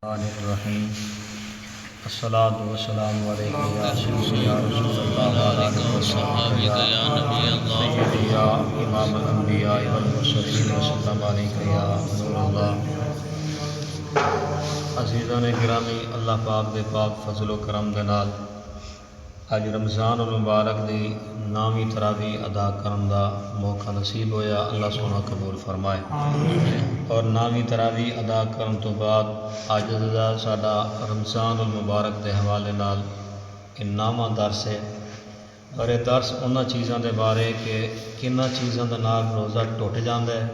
الرحیم الصلاۃ والسلام علیکم یا سیدی یا رسول اللہ علیہ وسلم یا امام الانبیاء والمرسلین وسلم علیک یا نور اللہ۔ عزیزان گرامی، اللہ پاک دے پاک فضل و کرم دے نال اج رمضان المبارک دی 9ویں تراویح ادا کرن دا موقع نصیب ہویا، اللہ سونا قبول فرمائے۔ اور 9ویں تراویح ادا کرن تو بعد اج دا ساڈا رمضان المبارک دے حوالے نال نواں درس ہے، اور یہ درس انہاں چیزاں دے بارے کہ کناں چیزاں دے نال روزہ ٹوٹ جاندا ہے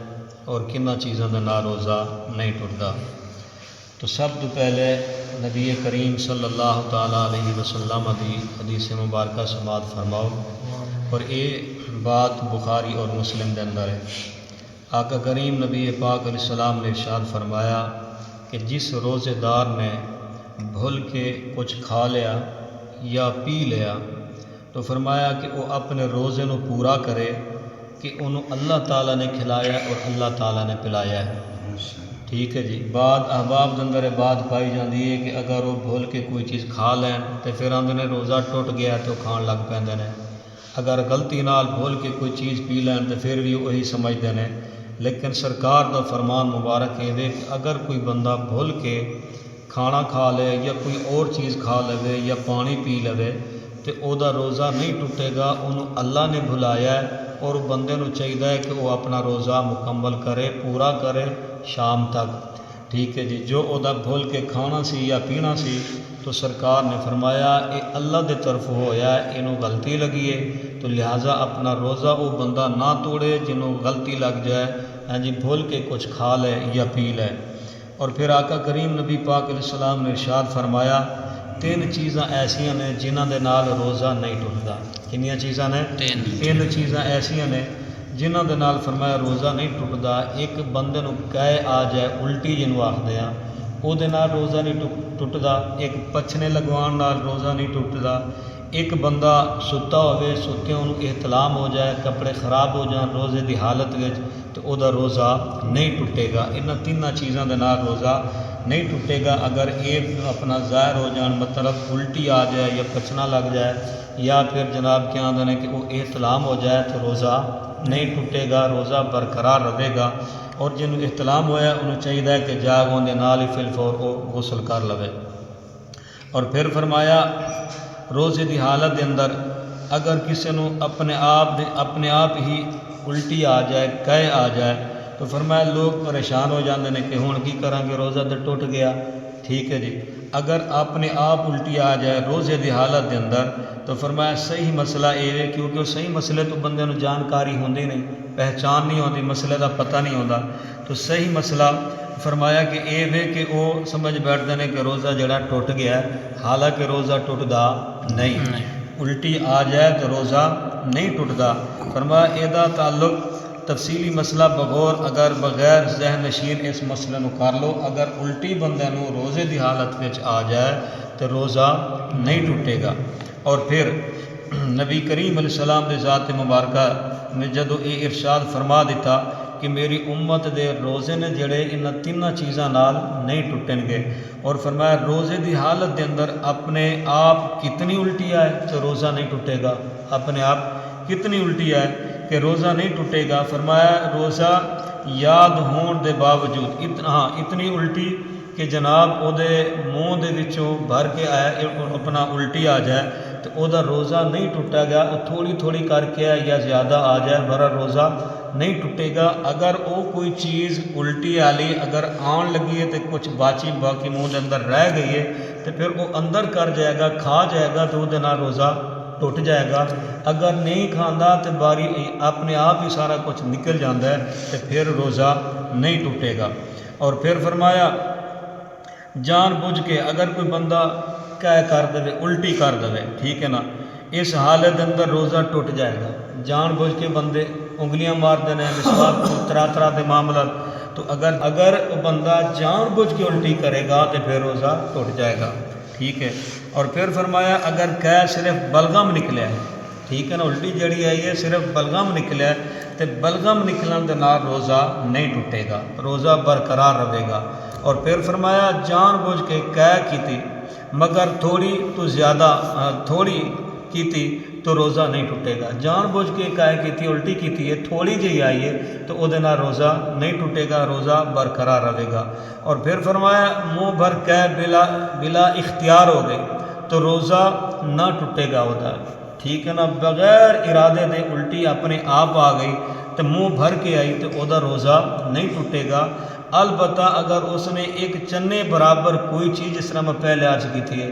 اور کناں چیزاں دے نال روزہ نہیں ٹوٹدا۔ تو سب تو پہلے نبی کریم صلی اللہ تعالیٰ علیہ وسلم دی حدیث مبارکہ سماعت فرماؤ، اور یہ بات بخاری اور مسلم دے اندر ہے۔ آقا کریم نبی پاک علیہ السلام نے ارشاد فرمایا کہ جس روزے دار نے بھول کے کچھ کھا لیا یا پی لیا تو فرمایا کہ وہ اپنے روزے نو پورا کرے کہ انہوں اللہ تعالیٰ نے کھلایا اور اللہ تعالیٰ نے پلایا ہے۔ ٹھیک ہے جی۔ بعد احباب اندر بات پائی جاتی ہے کہ اگر وہ بھول کے کوئی چیز کھا لین تو پھر آدھے نے روزہ ٹوٹ گیا تو کھان لگ پیندے نے، اگر غلطی نال بھول کے کوئی چیز پی لین تو پھر بھی وہی سمجھتے ہیں۔ لیکن سرکار دا فرمان مبارک ہے کہ اگر کوئی بندہ بھول کے کھانا کھا لے یا کوئی اور چیز کھا لے یا پانی پی لے تو او دا روزہ نہیں ٹوٹے گا، انہوں اللہ نے بھلایا ہے، اور بندے نو چاہیے کہ وہ اپنا روزہ مکمل کرے، پورا کرے شام تک۔ ٹھیک ہے جی۔ جو او دا بھول کے کھانا سی یا پینا سی تو سرکار نے فرمایا اے اللہ دے طرف ہویا ہے، انہوں غلطی لگی ہے، تو لہٰذا اپنا روزہ وہ بندہ نہ توڑے جنہوں غلطی لگ جائے، ہاں جی، بھول کے کچھ کھا لے یا پی لے۔ اور پھر آقا کریم نبی پاک علیہ السلام نے ارشاد فرمایا 3 چیزاں ایسیاں نے جنہاں دے نال روزہ نہیں ٹوٹدا۔ کنیاں چیزاں نے؟ 3 چیزاں ایسیاں نے جنہاں دے نال فرمایا روزہ نہیں ٹوٹدا۔ ایک بندے نو قے آ جائے، الٹی جنوں آکھدے آں، او دے نال روزہ نہیں ٹوٹدا۔ ایک پچھنے لگوان نال روزہ نہیں ٹوٹدا۔ ایک بندہ ستا ہوئے، ستیاں انہوں احتلام ہو جائے، کپڑے خراب ہو جان روزے دی حالت وچ تو او دا روزہ نہیں ٹوٹے گا۔ انہاں 3 چیزاں دے نال روزہ نہیں ٹوٹے گا۔ اگر یہ اپنا ظاہر ہو جان، مطلب الٹی آ جائے یا پچھنا لگ جائے یا پھر جناب کیا آدھے ہیں کہ وہ احتلام ہو جائے تو روزہ نہیں ٹوٹے گا، روزہ برقرار رہے گا۔ اور جنہوں احتلام ہویا انہوں چاہیے کہ جاگ ہوندے نال ہی فل فور وہ غسل کر لوے۔ اور پھر فرمایا روزے دی حالت دے اندر اگر کسی نو اپنے آپ ہی الٹی آ جائے، قے آ جائے تو فرمایا لوگ پریشان ہو جاندے نے کہ ہن کی کران گے، روزہ تو ٹوٹ گیا۔ ٹھیک ہے جی۔ اگر اپنے آپ الٹی آ جائے روزے دی حالت دے اندر تو فرمایا صحیح مسئلہ یہ ہے، کیونکہ وہ صحیح مسئلے تو بندے نو جانکاری ہوندی نہیں، پہچان نہیں ہوندی، مسئلے دا پتہ نہیں ہوندا، تو صحیح مسئلہ فرمایا کہ یہ ہے کہ وہ سمجھ بیٹھتے ہیں کہ روزہ جڑا ٹوٹ گیا ہے، حالانکہ روزہ ٹوٹدا نہیں۔ الٹی آ جائے تو روزہ نہیں ٹوٹدا۔ فرمایا یہ تعلق تفصیلی مسئلہ بغیر ذہن نشین اس مسئلے نو کر لو، اگر الٹی بندے نو روزے دی حالت وچ آ جائے تو روزہ نہیں ٹوٹے گا۔ اور پھر نبی کریم علیہ السلام دے ذات مبارکہ نے جدو یہ ارشاد فرما دیتا کہ میری امت دے روزے نے جڑے انہاں 3 چیزاں نال نہیں ٹوٹن گے، اور فرمایا روزے دی حالت دے اندر اپنے آپ کتنی الٹی آئے تو روزہ نہیں ٹوٹے گا، اپنے آپ کتنی الٹی آئے کہ روزہ نہیں ٹوٹے گا۔ فرمایا روزہ یاد ہون دے باوجود اتنی الٹی کہ جناب او دے منہ دے وچوں بھر کے آیا اپنا الٹی آ جائے تو او دا روزہ نہیں ٹوٹا گیا، تھوڑی تھوڑی کر کے یا زیادہ آ جائے برا روزہ نہیں ٹوٹے گا۔ اگر او کوئی چیز الٹی والی اگر آن لگی ہے تو کچھ باقی منہ دے اندر رہ گئی ہے تو پھر وہ اندر کر جائے گا، کھا جائے گا تو وہ دے نال روزہ ٹوٹ جائے گا۔ اگر نہیں کھانا تو باری اپنے آپ ہی سارا کچھ نکل جاتا ہے تو پھر روزہ نہیں ٹوٹے گا۔ اور پھر فرمایا جان بوجھ کے اگر کوئی بندہ قے کر دے، الٹی کر دے، ٹھیک ہے نا، اس حالت اندر روزہ ٹوٹ جائے گا۔ جان بوجھ کے بندے انگلیاں مار دینے، مسواک طرح دے معاملات، تو اگر وہ بندہ جان بوجھ کے الٹی کرے گا تو پھر روزہ ٹوٹ جائے گا۔ ٹھیک ہے۔ اور پھر فرمایا اگر قے صرف بلغم نکلے، ٹھیک ہے نا، الٹی جڑی آئی ہے صرف بلغم نکلے تو بلغم نکلن دے نال روزہ نہیں ٹوٹے گا، روزہ برقرار رہے گا۔ اور پھر فرمایا جان بوجھ کے قے کی تھی مگر تھوڑی تو زیادہ تھوڑی کی تھی تو روزہ نہیں ٹوٹے گا. جان بوجھ کے قے کی تھی الٹی کی تھی تھوڑی جی آئی ہے تو وہ دینا روزہ نہیں ٹوٹے گا, روزہ برقرار رہے گا. اور پھر فرمایا منہ بھر قے بلا اختیار ہو گئی تو روزہ نہ ٹوٹے گا ہوتا. ٹھیک ہے نا, بغیر ارادے دے الٹی اپنے آپ آ گئی تو منہ بھر کے آئی تو وہ روزہ نہیں ٹوٹے گا. البتہ اگر اس نے ایک چنے برابر کوئی چیز, جس طرح میں پہلے عرض کی تھی,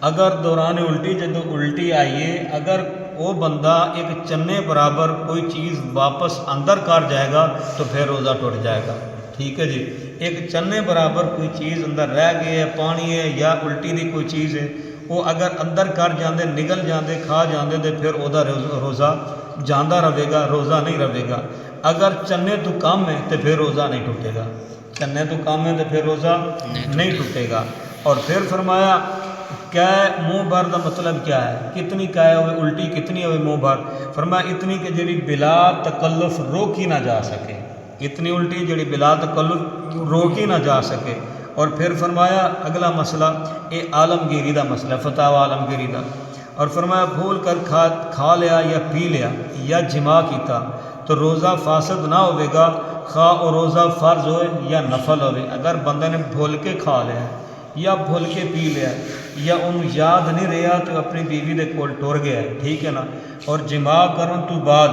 اگر دوران الٹی جدو الٹی آئیے اگر وہ بندہ ایک چنے برابر کوئی چیز واپس اندر کر جائے گا تو پھر روزہ ٹوٹ جائے گا. ٹھیک ہے جی, ایک چنے برابر کوئی چیز اندر رہ گئی ہے, پانی ہے یا الٹی دی کوئی چیز ہے, وہ اگر اندر کر جاندے نگل جاندے کھا جاندے تو پھر وہ روزہ جاندہ رہے گا, روزہ نہیں رہے گا. اگر چنے تو کم ہے تو پھر روزہ نہیں ٹوٹے گا, چنے تو کم ہے تو پھر روزہ نہیں ٹوٹے گا. اور پھر فرمایا قے منہ بھر کا مطلب کیا ہے, کتنی قے ہوئے الٹی کتنی ہوئے منہ بھر, فرمایا اتنی کہ جڑی بلا تکلف روکی نہ جا سکے, اتنی الٹی جڑی بلا تکلف روکی نہ جا سکے. اور پھر فرمایا اگلا مسئلہ یہ عالمگیری دا مسئلہ, فتاوی عالمگیری دا. اور فرمایا بھول کر کھا لیا یا پی لیا یا جماع کیتا تو روزہ فاسد نہ ہوئے گا, خواہ وہ روزہ فرض ہوئے یا نفل ہوئے. اگر بندے نے بھول کے کھا لیا یا بھول کے پی لیا یا انہوں یاد نہیں رہا تو اپنی بیوی دے کول ٹر گیا, ٹھیک ہے نا, اور جماع کرن تو بعد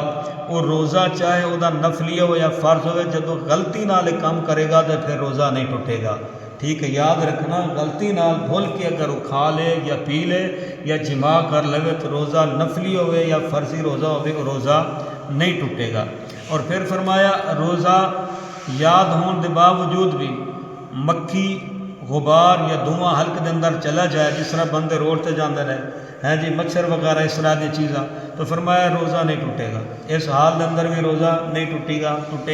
وہ روزہ چاہے وہ نفلی ہو یا فرض ہوئے جب غلطی نال کام کرے گا تو پھر روزہ نہیں ٹوٹے گا. ٹھیک ہے, یاد رکھنا غلطی نال بھول کے اگر وہ کھا لے یا پی لے یا جماع کر لے تو روزہ نفلی ہوئے یا فرضی روزہ ہوئے وہ روزہ نہیں ٹوٹے گا. اور پھر فرمایا روزہ یاد ہون دے باوجود بھی مکھی غبار یا دھواں حلق دے اندر چلا جائے, جس طرح بندے روڈ تے جاندے رہے ہیں جی, مچھر وغیرہ اس طرح دی چیزاں, تو فرمایا روزہ نہیں ٹوٹے گا. اس حال دے اندر بھی روزہ نہیں ٹوٹے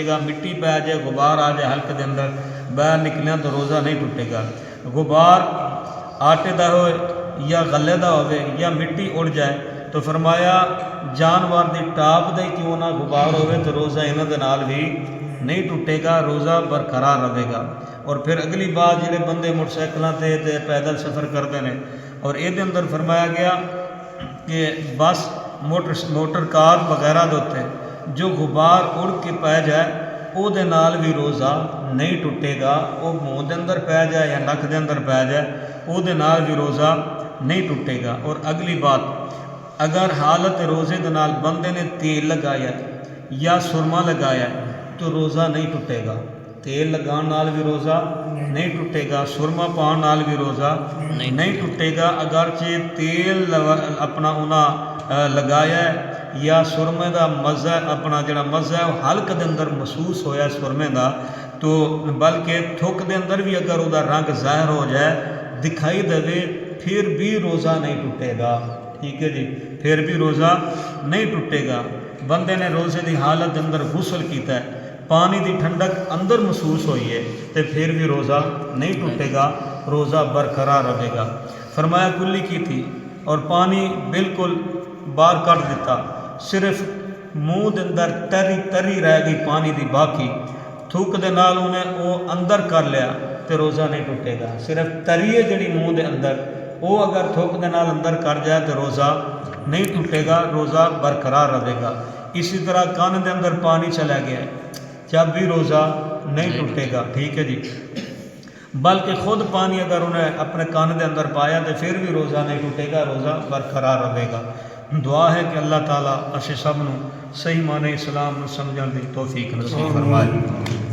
گا. مٹی پہ آ جائے, غبار آ جائے حلق دے اندر باہر نکلیاں تو روزہ نہیں ٹوٹے گا. غبار آٹے دا ہوئے یا غلے دا ہوئے یا مٹی اڑ جائے تو فرمایا جانور دی ٹاپ دے کیوں نہ غبار ہوئے تو روزہ انہاں دے نال بھی نہیں ٹوٹے گا, روزہ برقرار رہے گا. اور پھر اگلی بات جڑے بندے موٹر سائیکلاں تے پیدل سفر کرتے ہیں, اور یہ اندر فرمایا گیا کہ بس موٹر کار وغیرہ دوتے جو غبار اڑ کے پہ جائے وہ دے نال بھی روزہ نہیں ٹوٹے گا. وہ منہ دے اندر پہ جائے یا نک دے اندر پہ جائے وہ دے نال بھی روزہ نہیں ٹوٹے گا. اور اگلی بات, اگر حالت روزے دے نال بندے نے تیل لگایا یا سرما لگایا تو روزہ نہیں ٹوٹے گا. تیل لگان نال بھی روزہ نہیں ٹوٹے گا, سرما پان نال بھی روزہ نہیں ٹوٹے گا. اگرچہ تیل اپنا انہاں لگایا ہے یا سرمے دا مزہ اپنا جڑا مزہ ہے وہ حلق دے اندر محسوس ہویا سرمے دا, تو بلکہ تھوک دے اندر بھی اگر وہ رنگ ظاہر ہو جائے دکھائی دے پھر بھی روزہ نہیں ٹوٹے گا. ٹھیک ہے جی, پھر بھی روزہ نہیں ٹوٹے گا. بندے نے روزے دی حالت دے اندر غسل کیتا ہے, پانی دی ٹھنڈک اندر محسوس ہوئی ہے تو پھر بھی روزہ نہیں ٹوٹے گا, روزہ برقرار رہے گا. فرمایا کلی کی تھی اور پانی بالکل باہر کر دیتا, صرف منہ دے اندر تری رہ گئی پانی دی, باقی تھوک دے نال انہیں وہ اندر کر لیا تو روزہ نہیں ٹوٹے گا. صرف تری ہے جڑی منہ دے اندر وہ اگر تھوک دے نال اندر کر جائے تو روزہ نہیں ٹوٹے گا, روزہ برقرار رہے گا. اسی طرح کان دے اندر پانی چلا گیا جب بھی روزہ نہیں ٹوٹے گا. ٹھیک ہے جی, بلکہ خود پانی اگر انہیں اپنے کان دے اندر پایا تو پھر بھی روزہ نہیں ٹوٹے گا, روزہ برقرار رہے گا. دعا ہے کہ اللہ تعالیٰ اسے سب نو صحیح معنی اسلام نو سمجھن دی توفیق نصیب فرمائے.